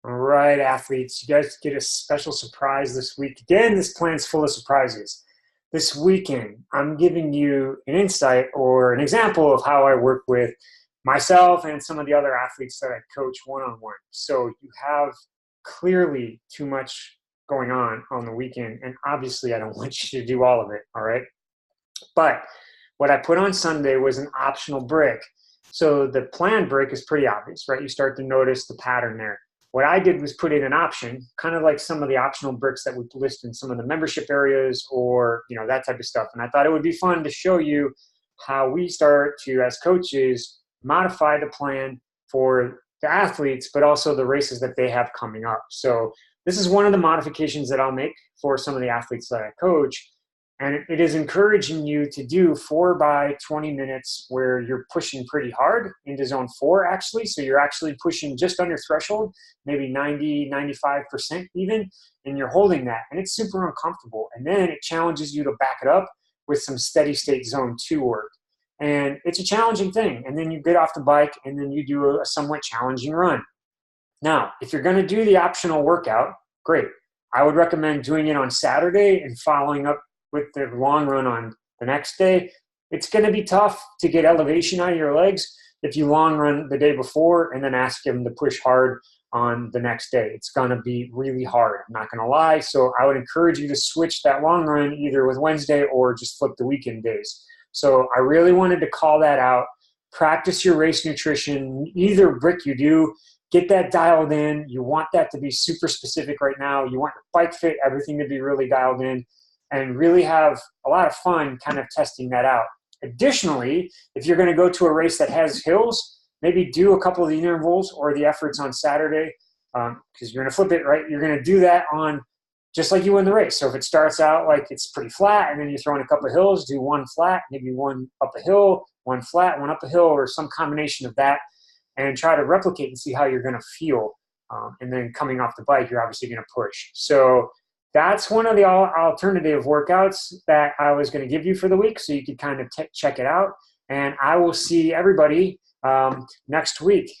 All right, athletes, you guys get a special surprise this week. Again, this plan's full of surprises. This weekend, I'm giving you an insight or an example of how I work with myself and some of the other athletes that I coach one-on-one. So you have clearly too much going on the weekend, and obviously I don't want you to do all of it, all right? But what I put on Sunday was an optional break. So the planned break is pretty obvious, right? You start to notice the pattern there. What I did was put in an option, kind of like some of the optional breaks that we list in some of the membership areas or, that type of stuff. And I thought it would be fun to show you how we start to, as coaches, modify the plan for the athletes, but also the races that they have coming up. So this is one of the modifications that I'll make for some of the athletes that I coach. And it is encouraging you to do 4 by 20 minutes where you're pushing pretty hard into zone 4, actually. So you're actually pushing just under threshold, maybe 90, 95% even, and you're holding that. And it's super uncomfortable. And then it challenges you to back it up with some steady state zone 2 work. And it's a challenging thing. And then you get off the bike and then you do a somewhat challenging run. Now, if you're going to do the optional workout, great. I would recommend doing it on Saturday and following up with the long run on the next day. It's going to be tough to get elevation out of your legs if you long run the day before and then ask them to push hard on the next day. It's going to be really hard, I'm not going to lie. So I would encourage you to switch that long run either with Wednesday or just flip the weekend days. So I really wanted to call that out. Practice your race nutrition, either brick you do, get that dialed in. You want that to be super specific right now. You want your bike fit, everything to be really dialed in, and really have a lot of fun kind of testing that out. Additionally, if you're going to go to a race that has hills, maybe do a couple of the intervals or the efforts on Saturday, because you're going to flip it, right? You're going to do that on just like you win the race. So if it starts out like it's pretty flat and then you throw in a couple of hills, do one flat, maybe one up a hill, one flat, one up a hill, or some combination of that, and try to replicate and see how you're going to feel. And then coming off the bike, you're obviously going to push. So that's one of the alternative workouts that I was going to give you for the week, so you could kind of check it out. And I will see everybody next week.